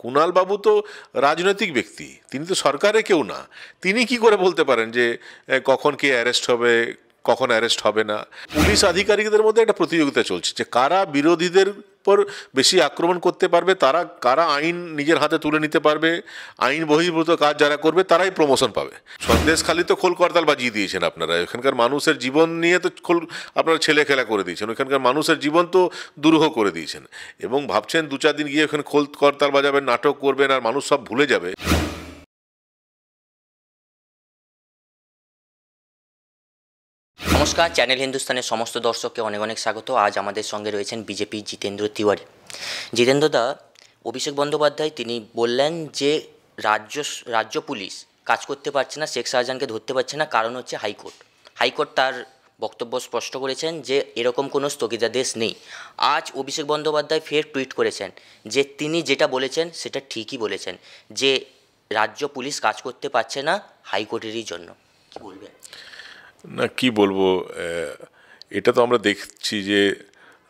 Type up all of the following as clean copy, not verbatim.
কুণাল বাবু তো রাজনৈতিক ব্যক্তি, তিনি তো সরকারে কেউ না। তিনি কি করে বলতে পারেন যে কখন কে অ্যারেস্ট হবে, কখন অ্যারেস্ট হবে না? পুলিশ আধিকারিকদের মধ্যে একটা প্রতিযোগিতা চলছে যে কারা বিরোধীদের পর বেশি আক্রমণ করতে পারবে, কারা আইন নিজের হাতে তুলে নিতে পারবে, আইন বহির্ভূত কাজ যারা করবে তারাই প্রমোশন পাবে। সন্দেশখালি তো খোল করতাল বাজিয়ে দিয়েছেন আপনারা, এখানকার মানুষের জীবন নিয়ে তো আপনারা ছেলে খেলা করে দিয়েছেন, ওইখানকার মানুষের জীবন তো দুরূহ করে দিয়েছেন, এবং ভাবছেন 2-4 দিন গিয়ে ওখানে খোল করতাল বাজাবেন, নাটক করবেন, আর মানুষ সব ভুলে যাবে। নমস্কার, চ্যানেল হিন্দুস্তানের সমস্ত দর্শককে অনেক অনেক স্বাগত। আজ আমাদের সঙ্গে রয়েছেন বিজেপির জিতেন্দ্র তিওয়ারি। জিতেন্দ্রদা, অভিষেক বন্দ্যোপাধ্যায় তিনি বললেন যে রাজ্য পুলিশ কাজ করতে পারছে না, শেখ শাহজাহানকে ধরতে পারছে না, কারণ হচ্ছে হাইকোর্ট তার বক্তব্য স্পষ্ট করেছেন যে এরকম কোনো স্থগিতাদেশ নেই। আজ অভিষেক বন্দ্যোপাধ্যায় ফের টুইট করেছেন যে তিনি যেটা বলেছেন সেটা ঠিকই বলেছেন, যে রাজ্য পুলিশ কাজ করতে পারছে না হাইকোর্টেরই জন্য। কি বলবেন? না, কি বলবো, এটা তো আমরা দেখছি যে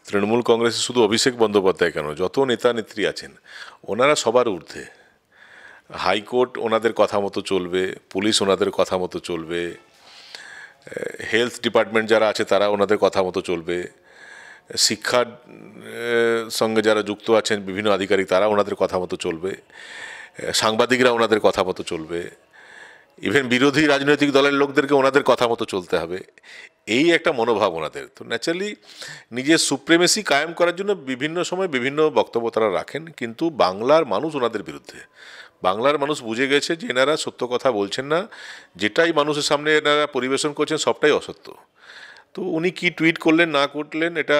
তৃণমূল কংগ্রেসে শুধু অভিষেক বন্দ্যোপাধ্যায় কেন, যত নেতা নেত্রী আছেন ওনারা সবার ঊর্ধ্বে। হাইকোর্ট ওনাদের কথা মতো চলবে, পুলিশ ওনাদের কথা মতো চলবে, হেলথ ডিপার্টমেন্ট যারা আছে তারা ওনাদের কথা মতো চলবে, শিক্ষার সঙ্গে যারা যুক্ত আছেন বিভিন্ন আধিকারিক তারা ওনাদের কথা মতো চলবে, সাংবাদিকরা ওনাদের কথা মতো চলবে, ইভেন বিরোধী রাজনৈতিক দলের লোকদেরকে ওনাদের কথা মতো চলতে হবে, এই একটা মনোভাব ওনাদের। তো ন্যাচারালি নিজের সুপ্রিমেসি কায়েম করার জন্য বিভিন্ন সময় বিভিন্ন বক্তব্য তারা রাখেন, কিন্তু বাংলার মানুষ ওনাদের বিরুদ্ধে। বাংলার মানুষ বুঝে গেছে যে এনারা সত্য কথা বলছেন না, যেটাই মানুষের সামনে এনারা পরিবেশন করছেন সবটাই অসত্য। তো উনি কি টুইট করলেন না করলেন এটা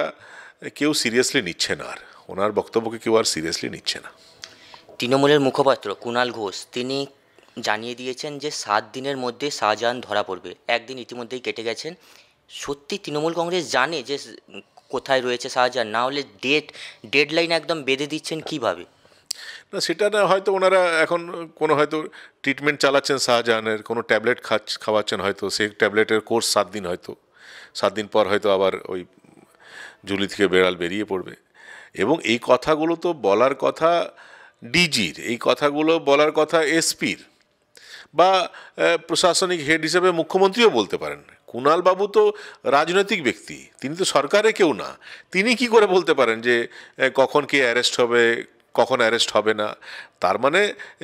কেউ সিরিয়াসলি নিচ্ছে না, আর ওনার বক্তব্যকে কেউ আর সিরিয়াসলি নিচ্ছে না। তৃণমূলের মুখপাত্র কুণাল ঘোষ তিনি জানিয়ে দিয়েছেন যে 7 দিনের মধ্যে শাহজাহান ধরা পড়বে। একদিন ইতিমধ্যেই কেটে গেছেন। সত্যি তৃণমূল কংগ্রেস জানে যে কোথায় রয়েছে শাহজাহান? না হলে ডেডলাইন একদম বেঁধে দিচ্ছেন কিভাবে? না, সেটা না, হয়তো ওনারা এখন কোনো হয়তো ট্রিটমেন্ট চালাচ্ছেন, শাহজাহানের কোনো ট্যাবলেট খাওয়াচ্ছেন, হয়তো সেই ট্যাবলেটের কোর্স 7 দিন, হয়তো 7 দিন পর হয়তো আবার ওই ঝুলি থেকে বেড়াল বেরিয়ে পড়বে। এবং এই কথাগুলো তো বলার কথা ডিজির, এই কথাগুলো বলার কথা এসপির, বা প্রশাসনিক হেড হিসেবে মুখ্যমন্ত্রীও বলতে পারেন। কুণাল বাবু তো রাজনৈতিক ব্যক্তি, তিনি তো সরকারে কেউ না। তিনি কি করে বলতে পারেন যে কখন কে অ্যারেস্ট হবে, কখন অ্যারেস্ট হবে না? তার মানে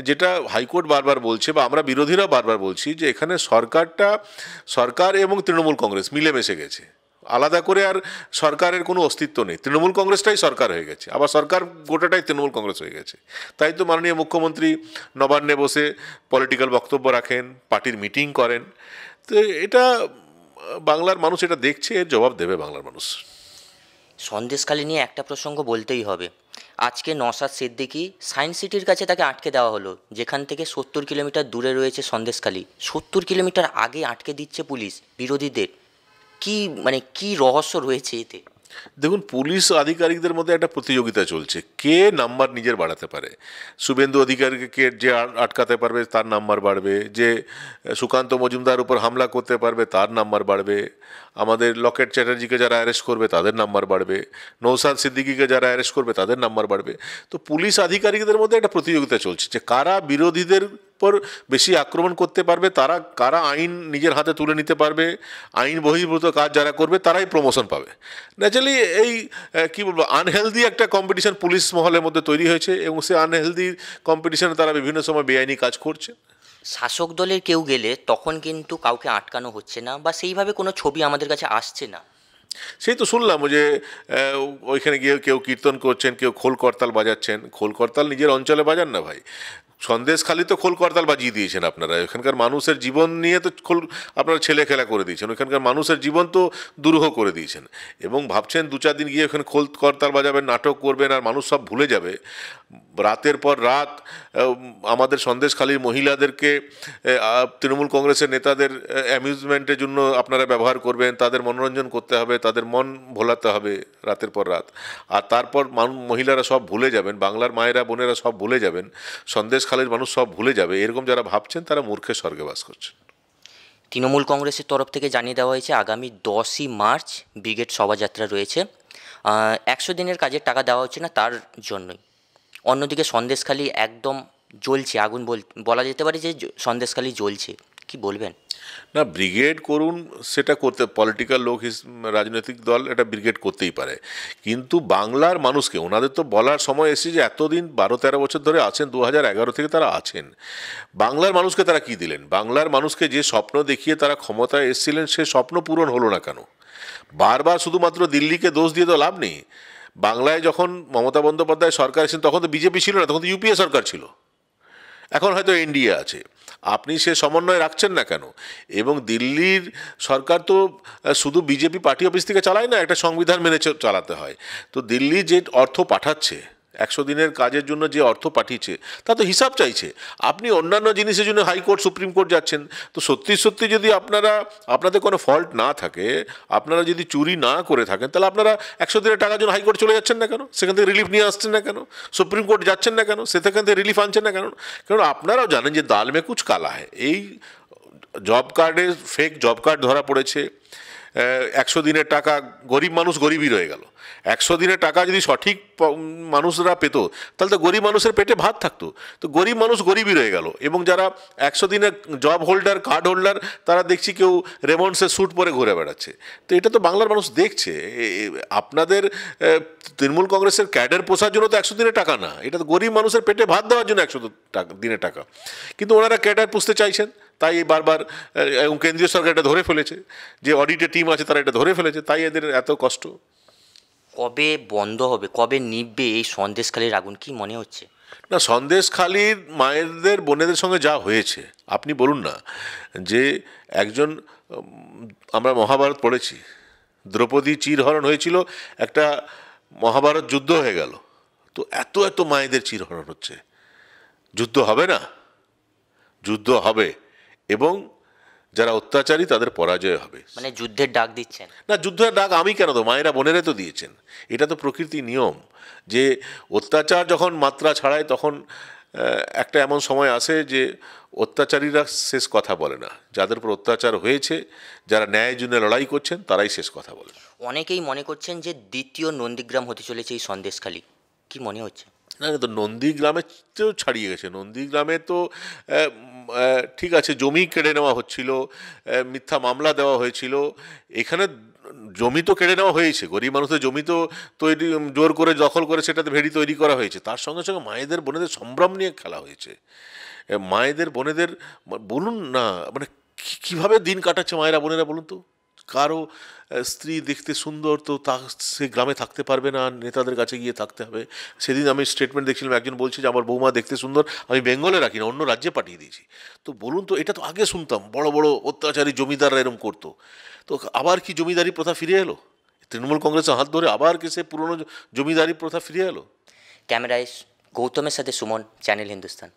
যেটা হাইকোর্ট বারবার বলছে বা আমরা বিরোধীরা বারবার বলছি, যে এখানে সরকার এবং তৃণমূল কংগ্রেস মিলেমিশে গেছে, আলাদা করে আর সরকারের কোনো অস্তিত্ব নেই। তৃণমূল কংগ্রেসটাই সরকার হয়ে গেছে, আবার সরকার গোটাটাই তৃণমূল কংগ্রেস হয়ে গেছে। তাই তো মাননীয় মুখ্যমন্ত্রী নবান্নে বসে পলিটিক্যাল বক্তব্য রাখেন, পার্টির মিটিং করেন। তো এটা বাংলার মানুষ এটা দেখছে, এর জবাব দেবে বাংলার মানুষ। সন্দেশখালি নিয়ে একটা প্রসঙ্গ বলতেই হবে। আজকে নওশাদ সিদ্দিকী সায়েন্স সিটির কাছে তাকে আটকে দেওয়া হলো, যেখান থেকে 70 কিলোমিটার দূরে রয়েছে সন্দেশখালি। 70 কিলোমিটার আগে আটকে দিচ্ছে পুলিশ বিরোধীদের। কি রহস্য রয়েছে এতে? দেখুন, পুলিশ আধিকারিকদের মধ্যে একটা প্রতিযোগিতা চলছে, কে নাম্বার নিজের বাড়াতে পারে। শুভেন্দু অধিকারীকে যে আটকাতে পারবে তার নাম্বার বাড়বে, যে সুকান্ত মজুমদার উপর হামলা করতে পারবে তার নাম্বার বাড়বে, আমাদের লকেট চ্যাটার্জিকে যারা অ্যারেস্ট করবে তাদের নাম্বার বাড়বে, নৌসাদ সিদ্দিকীকে যারা অ্যারেস্ট করবে তাদের নাম্বার বাড়বে। তো পুলিশ আধিকারিকদের মধ্যে একটা প্রতিযোগিতা চলছে যে কারা বিরোধীদের পর বেশি আক্রমণ করতে পারবে, কারা আইন নিজের হাতে তুলে নিতে পারবে, আইন বহির্ভূত কাজ যারা করবে তারাই প্রমোশন পাবে। ন্যাচারালি এই কি বলবো, আনহেলদি একটা কম্পিটিশন পুলিশ মহলের মধ্যে তৈরি হয়েছে, এবং সেই আনহেলদি কম্পিটিশনে তারা বিভিন্ন সময় বেআইনি কাজ করছে। শাসক দলের কেউ গেলে তখন কিন্তু কাউকে আটকানো হচ্ছে না, বা সেইভাবে কোনো ছবি আমাদের কাছে আসছে না। সেই তো শুনলাম যে ওইখানে গিয়ে কেউ কীর্তন করছেন, কেউ খোল করতাল বাজাচ্ছেন। খোল করতাল নিজের অঞ্চলে বাজান না ভাই, সন্দেশখালি তো খোল করতাল বাজিয়ে দিয়েছেন আপনারা, এখানকার মানুষের জীবন নিয়ে তো আপনারা ছেলে খেলা করে দিয়েছেন, ওইখানকার মানুষের জীবন তো দুরূহ করে দিয়েছেন, এবং ভাবছেন 2-4 দিন গিয়ে ওখানে খোল করতাল বাজাবেন, নাটক করবেন, আর মানুষ সব ভুলে যাবে। রাতের পর রাত আমাদের সন্দেশখালির মহিলাদেরকে তৃণমূল কংগ্রেসের নেতাদের অ্যামিউজমেন্টের জন্য আপনারা ব্যবহার করবেন, তাদের মনোরঞ্জন করতে হবে, তাদের মন ভোলাতে হবে রাতের পর রাত, আর তারপর মহিলারা সব ভুলে যাবেন, বাংলার মায়েরা বোনেরা সব ভুলে যাবেন, সন্দেশখালির মানুষ সব ভুলে যাবে। এরকম যারা ভাবছেন তারা মূর্খের স্বর্গে বাস করছেন। তৃণমূল কংগ্রেসের তরফ থেকে জানিয়ে দেওয়া হয়েছে আগামী 10ই মার্চ ব্রিগেড শোভাযাত্রা রয়েছে। 100 দিনের কাজের টাকা দেওয়া হচ্ছে না, তার জন্যই অন্যদিকে সন্দেশখালি একদম জ্বলছে, আগুন বলা যেতে পারে যে সন্দেশখালি জ্বলছে, কি বলবেন? না, ব্রিগেড করুন, সেটা করতে পলিটিক্যাল লোক রাজনৈতিক দল এটা ব্রিগেড করতেই পারে, কিন্তু বাংলার মানুষকে ওনাদের তো বলার সময় এসেছে যে এতদিন 12-13 বছর ধরে আছেন, 2011 থেকে তারা আছেন, বাংলার মানুষকে তারা কি দিলেন? বাংলার মানুষকে যে স্বপ্ন দেখিয়ে তারা ক্ষমতায় এসেছিলেন সে স্বপ্ন পূরণ হলো না কেন? বারবার শুধুমাত্র দিল্লিকে দোষ দিয়ে তো লাভ নেই। বাংলায় যখন মমতা বন্দ্যোপাধ্যায় সরকার এসেছেন তখন তো বিজেপি ছিল না, তখন তো ইউপিএ সরকার ছিল, এখন হয়তো এনডিএ আছে। আপনি সে সমন্বয় রাখছেন না কেন? এবং দিল্লির সরকার তো শুধু বিজেপি পার্টি অফিস থেকে চালায় না, একটা সংবিধান মেনে চালাতে হয়। তো দিল্লি যে অর্থ পাঠাচ্ছে 100 দিনের কাজের জন্য, যে অর্থ পাঠিয়েছে তা তো হিসাব চাইছে। আপনি অন্যান্য জিনিসের জন্য হাইকোর্ট সুপ্রিম কোর্ট যাচ্ছেন, তো সত্যি সত্যি যদি আপনাদের কোনো ফল্ট না থাকে, আপনারা যদি চুরি না করে থাকেন, তাহলে আপনারা 100 দিনের টাকার জন্য হাইকোর্ট চলে যাচ্ছেন না কেন? সেখান থেকে রিলিফ নিয়ে আসছেন না কেন? সুপ্রিম কোর্ট যাচ্ছেন না কেন? সেখান থেকে রিলিফ আনছেন না কেন? কারণ আপনারাও জানেন যে দাল মে কুচ কালা হয়। এই জব কার্ডে ফেক জব কার্ড ধরা পড়েছে, 100 দিনের টাকা গরিব মানুষ গরিবই রয়ে গেল। 100 দিনের টাকা যদি সঠিক মানুষরা পেত তাহলে তো গরিব মানুষের পেটে ভাত থাকতো, তো গরিব মানুষ গরিবই রয়ে গেল। এবং যারা 100 দিনের জব হোল্ডার, কার্ড হোল্ডার, তারা দেখছি কেউ রেমন্ডসের স্যুট পরে ঘুরে বেড়াচ্ছে। তো এটা তো বাংলার মানুষ দেখছে। আপনাদের তৃণমূল কংগ্রেসের ক্যাডার পোষার জন্য তো 100 দিনের টাকা না, এটা তো গরিব মানুষের পেটে ভাত দেওয়ার জন্য 100 দিনের টাকা। কিন্তু ওনারা ক্যাডার পুষতে চাইছেন, তাই বারবার, এবং কেন্দ্রীয় সরকার এটা ধরে ফেলেছে, যে অডিটের টিম আছে তারা এটা ধরে ফেলেছে, তাই এদের এত কষ্ট। কবে বন্ধ হবে, কবে নিভবে এই সন্দেশখালির আগুন, কি মনে হচ্ছে? না, সন্দেশখালির মায়েদের বোনেদের সঙ্গে যা হয়েছে, আপনি বলুন না যে একজন, আমরা মহাভারত পড়েছি, দ্রৌপদী চিরহরণ হয়েছিল, একটা মহাভারত যুদ্ধ হয়ে গেল, তো এত এত মায়েদের চিরহরণ হচ্ছে। যুদ্ধ হবে না? যুদ্ধ হবে, এবং যারা অত্যাচারী তাদের পরাজয় হবে। মানে যুদ্ধের ডাক দিচ্ছেন? না, যুদ্ধের ডাক আমি কেন দেবো? মায়েরা বোনেরা তো দিয়েছেন। এটা তো প্রকৃতির নিয়ম, যে অত্যাচার যখন মাত্রা ছাড়ায় তখন একটা এমন সময় আসে যে অত্যাচারীরা শেষ কথা বলে না, যাদের উপর অত্যাচার হয়েছে, যারা ন্যায়ের জন্য লড়াই করছেন, তারাই শেষ কথা বলে। অনেকেই মনে করছেন যে দ্বিতীয় নন্দীগ্রাম হতে চলেছে এই সন্দেশখালি, কি মনে হচ্ছে? না, তো নন্দীগ্রামে তো ছাড়িয়ে গেছে। নন্দীগ্রামে তো ঠিক আছে, জমি কেড়ে নেওয়া হচ্ছিল, মিথ্যা মামলা দেওয়া হয়েছিল। এখানে জমি তো কেড়ে নেওয়া হয়েছে, গরিব মানুষের জমি তো তৈরি, জোর করে দখল করে সেটাতে ভেড়ি তৈরি করা হয়েছে। তার সঙ্গে সঙ্গে মায়েদের বোনেদের সম্ভ্রম নিয়ে খেলা হয়েছে। মায়েদের বোনেদের বলুন না, মানে কীভাবে দিন কাটাচ্ছে মায়েরা বোনেরা, বলুন তো। কারো স্ত্রী দেখতে সুন্দর, তো তা সে গ্রামে থাকতে পারবে না, নেতাদের কাছে গিয়ে থাকতে হবে। সেদিন আমি স্টেটমেন্ট দেখছিলাম, একজন বলছে যে আমার বৌমা দেখতে সুন্দর, আমি বেঙ্গলে রাখি না, অন্য রাজ্যে পাঠিয়ে দিয়েছি। তো বলুন তো, এটা তো আগে শুনতাম বড় বড় অত্যাচারী জমিদাররা এরম করতো, তো আবার কি জমিদারি প্রথা ফিরে এলো? তৃণমূল কংগ্রেসের হাত ধরে আবার কি সে পুরনো জমিদারি প্রথা ফিরে এলো? ক্যামেরায় গৌতমের সাথে সুমন, চ্যানেল হিন্দুস্তান।